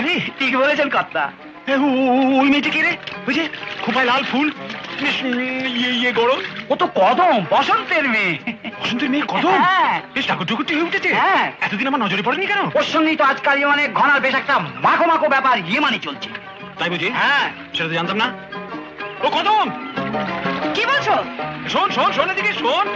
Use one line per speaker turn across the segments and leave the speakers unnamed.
আরে
ঠিক বলেছেন কর্তা।
ওই মেয়েটি কে রে? ওই যে খোপায় লাল ফুল, ইয়ে গরম।
ও তো কদম, বসন্তের মেয়ে।
বসন্তের মেয়ে কদম?
হ্যাঁ।
বেশ টাকুটুকুটি হয়ে উঠেছে।
হ্যাঁ।
এতদিন আমার নজরে পড়েনি কেন?
ওর সঙ্গেই তো আজকাল মানে ঘনার বেশ একটা মাখো মাখো ব্যাপার ইয়েমানি চলছে।
তাই বুঝি?
হ্যাঁ।
সেটা তো জানতাম না। ও কদম,
কি বলছো?
শোন শোন শোন, এদিকে শোন।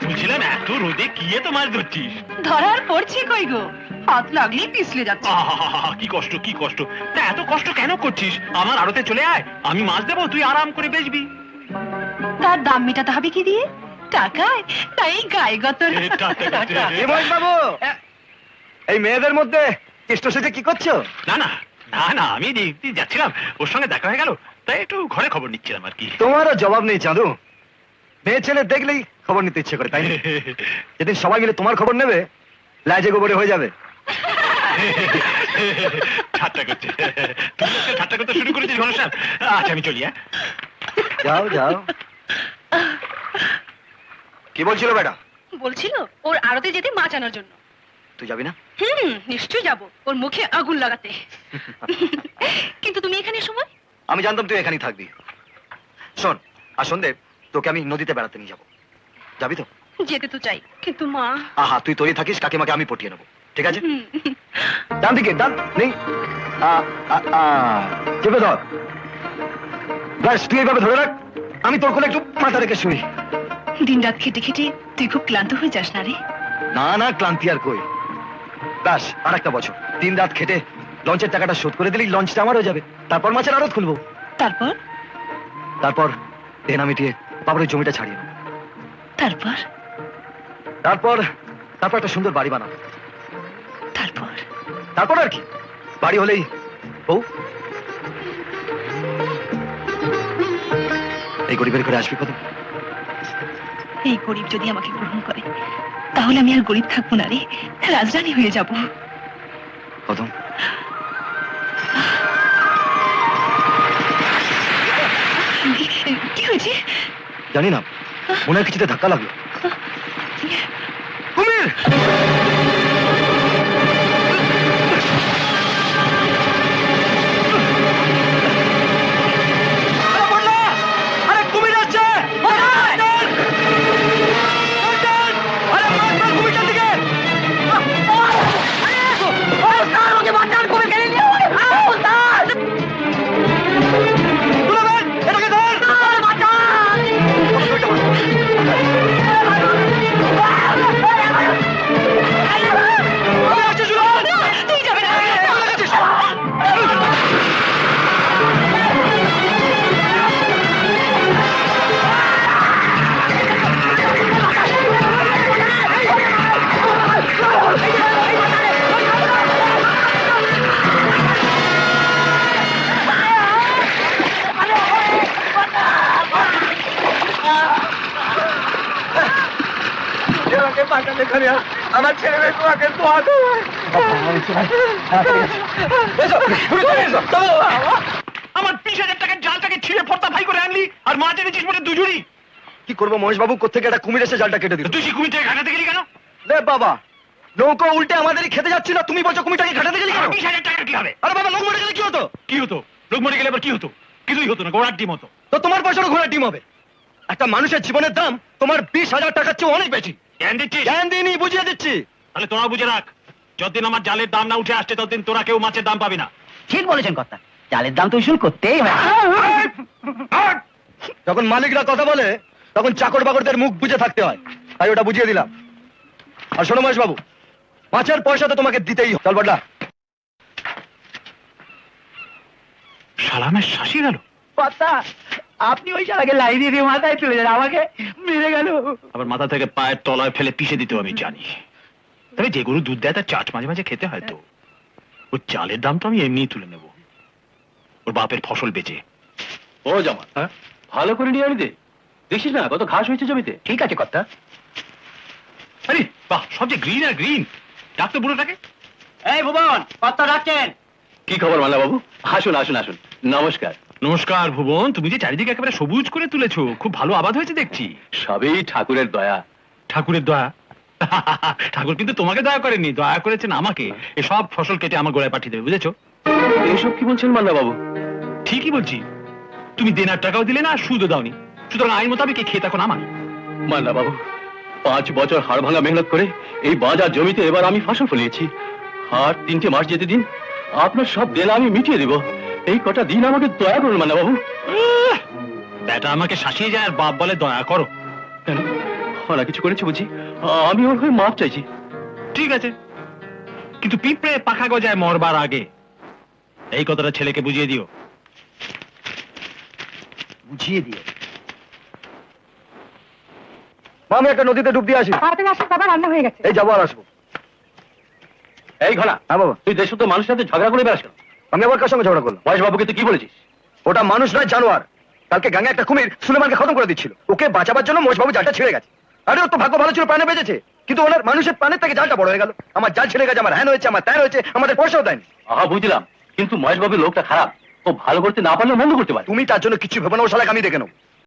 বুঝছিলাম এত রোদে কি এত মাছ ধরছিস?
ধরার পড়ছে কই গো, হাত লাগলেই পিছলে যাচ্ছে।
আহা, কি কষ্ট কি কষ্ট। তা এত কষ্ট কেন করছিস? আমার আড়তে চলে আয়, আমি মাছ দেবো, তুই আরাম করে বেচবি।
তার দাম মেটাতে হবে কি দিয়ে? টাকায়? তাই গায়ে গতর।
বাবু, এই মেয়েদের মধ্যে কেষ্ট সেজে কি করছো?
না না না না, আমি দেখতে যাচ্ছিলাম, ওর সঙ্গে দেখা হয়ে গেল, তাই একটু ঘরে খবর নিচ্ছিলাম আর কি।
তোমারও জবাব নেই চাঁদু। মেয়ে ছেলে দেখলেই খবর নিতে ইচ্ছে করে, তাই না? যেদিন সবাই মিলে তোমার খবর নেবে, লাজে গোবরে হয়ে যাবে।
ঠাট্টা করছে, তুই আজকে ঠাট্টা করতে শুরু করেছিস ঘনশ্যাম। আচ্ছা আমি চলি।
যাও যাও। কি বলছিল বেটা?
বলছিল ওর আড়তে যেতে মাছ আনার জন্য।
তুই যাবি না?
নিশ্চয়ই যাব, ওর মুখে আগুন লাগাতে। কিন্তু তুমি এখানে সময়?
আমি জানতাম তুই এখানেই থাকবি। শোন, আর সন্ধ্যে তোকে আমি নদীতে বেড়াতে নিয়ে যাবো, যাবি তো?
যেতে তো চাই, কিন্তু মা।
আহা, তুই তৈরি থাকিস, কাকিমাকে আমি পটিয়ে নেবো, ঠিক আছে? ডান দিকে ডান নেই, চেপে ধর। ব্যাস, তুই এইভাবে ধরে রাখ, আমি তোর কোলে একটু মাথা রেখে শুই।
দিন রাত খেটে খেটে তুই খুব ক্লান্ত হয়ে যাস না রে?
না না, ক্লান্তি আর কই। ব্যাস, আর একটা বছর দিন রাত খেটে লঞ্চের টাকাটা শোধ করে দিলেই লঞ্চটা আমার হয়ে যাবে। তারপর মাছের আড়ত খুলবো।
তারপর?
তারপর দেনা মিটিয়ে বাবার ওই জমিটা ছাড়িয়ে নেবো।
তারপর?
তারপর তারপর একটা সুন্দর বাড়ি বানাবো।
তারপর?
তারপর আর কি, বাড়ি হলেই বউ। এই গরিবের ঘরে আসবি কত?
এই গরিব যদি আমাকে গ্রহণ করে, তাহলে আমি আর গরিব থাকবো না রে, রাজরানী হয়ে যাব।
কদম,
কি হয়েছে?
জানি না, মনে হয় কিছুতে ধাক্কা লাগলো। কুমির! আমার ছেলে মেয়ে তোমাকে দোয়া দেবো।
আমার 20,000 টাকার জালটাকে ছিঁড়ে ফর্তা ভাই করে আনলি, আর মাছ এনেছিস মোটে দুজুরি।
কি করবো মহেশ বাবু, কোত্থেকে একটা কুমির এসে জালটা কেটে দিল।
তুই সেই কুমিরটাকে ঘাটাতে গেলি কেন?
রে বাবা, নৌকো উল্টে আমাদেরই খেতে যাচ্ছিল, তুমি বলছো কুমিরটাকে ঘাটাতে গেলি কেন?
20,000 টাকার কি হবে?
আরে বাবা, লোক মরে গেলে কি হতো?
কি হতো? লোক মরে গেলে আবার কি হতো? কিছুই হতো না, ঘোড়ার ডিম হতো।
তো তোমার পয়সারও ঘোড়ার ডিম হবে। একটা মানুষের জীবনের দাম তোমার 20,000 টাকার চেয়ে অনেক বেশি।
জ্ঞান দিচ্ছিস?
জ্ঞান দিইনি, বুঝিয়ে দিচ্ছি।
তাহলে তোরা বুঝে রাখ, যতদিন আমার জালের দাম না উঠে আসছে, ততদিন তোরা কেউ মাছের দাম পাবি না।
ঠিক বলেছেন কর্তা, জালের দাম তো উসুল করতেই হয়। যখন মালিকরা কথা বলে, তখন চাকর বাকরদের মুখ বুঝে থাকতে হয়, তাই ওটা বুঝিয়ে দিলাম। আর শোনো মহেশ বাবু, মাছের পয়সা তো তোমাকে দিতেই হবে। চল বড়লা।
সালামের শাসি গেল।
কর্তা, আপনি ওই শালাকে লাই দিয়ে মাথায় তুলে যান, আমাকে মেরে গেল।
আবার মাথা থেকে পায়ের তলায় ফেলে পিষে দিতেও আমি জানি। তবে যে গরু দুধ দেয় তার চাট মাঝে মাঝে খেতে হয় তো। ওর চালের দাম তো আমি এমনিই তুলে নেব, ওর বাপের ফসল বেচে।
ও জামাল, ভালো করে নিয়ে আনি দে, দেখিস না কত ঘাস হয়েছে জমিতে।
ঠিক আছে কর্তা।
আরে বাহ, সব যে গ্রিন আর গ্রিন। ডাকতো বুড়োটাকে।
এই ভুবন, কর্তা ডাকছেন।
কি খবর মাল্লা বাবু? আসুন আসুন আসুন, নমস্কার।
নমস্কার ভুবন, তুমি যে চারিদিকে একেবারে সবুজ করে তুলেছো, খুব ভালো আবাদ হয়েছে দেখছি।
সবই ঠাকুরের দয়া।
ঠাকুরের দয়া? ঠাকুর কিন্তু তোমাকে দয়া করেনি, দয়া করেছেন আমাকে। এসব ফসল কেটে আমার গোড়ায় পাঠিয়ে দেবে, বুঝেছো?
এইসব কি বলছেন মান্না বাবু?
ঠিকই বলছি। তুমি দেনার টাকাও দিলে না, সুদও দাওনি, সুতরাং আইন মোতাবেক এই ক্ষেত এখন আমার।
মান্না বাবু, 5 বছর হাড় ভাঙা মেহনত করে এই বাজার জমিতে এবার আমি ফসল ফলিয়েছি। আর 3টে মাস যেতে দিন, আপনার সব দেনা আমি মিটিয়ে দেব। এই কটা দিন আমাকে দয়া করুন মান্না বাবু।
বেটা আমাকে শাসিয়ে যায় আর বাপ বলে দয়া করো।
কেন, ওরা কিছু করেছে বুঝি? আমি ওর হয়ে মাপ চাইছি।
ঠিক আছে, কিন্তু পিঁপড়ে পাখা গজায় মরবার আগে এই কথাটা ছেলেকে বুঝিয়ে দিও।
বুঝিয়ে দিয়ে মা, আমি একটা নদীতে ডুব দিয়ে আসি।
তাড়াতাড়ি আসো বাবা, রান্না হয়ে গেছে।
এই যাবো আর আসবো।
এই ঘোড়া,
হ্যাঁ বাবা।
তুই দেশ তো মানুষের সাথে ঝগড়া করে বেড়াস কেন?
আমি আবার কার সঙ্গে ঝগড়া করলাম?
মহেশ বাবুকে তুই কি বলেছিস?
ওটা মানুষ নয়, জানোয়ার। কালকে গাঙে একটা কুমির সুলেমানকে খতম করে দিচ্ছিল। ওকে বাঁচাবার জন্য মহেশবাবু জালটা ছিঁড়ে গেছে। আরে ওর তো ভাগ্য ভালো ছিল, প্রাণে বেঁচেছে। কিন্তু ওনার মানুষের প্রাণের থেকে জালটা বড় হয়ে গেল। আমার জাল ছিঁড়ে গেছে, আমার হ্যান হয়েছে, আমার ত্যান হয়েছে, আমাদের পয়সাও দেয়নি।
বুঝলাম, কিন্তু মহেশ বাবুর লোকটা খারাপ। ও ভালো করতে না পারলে মন্দ করতে পারে।
তুমি তার জন্য কিছু ভেবো না, ও শালাকে আমি দেখে নেবো।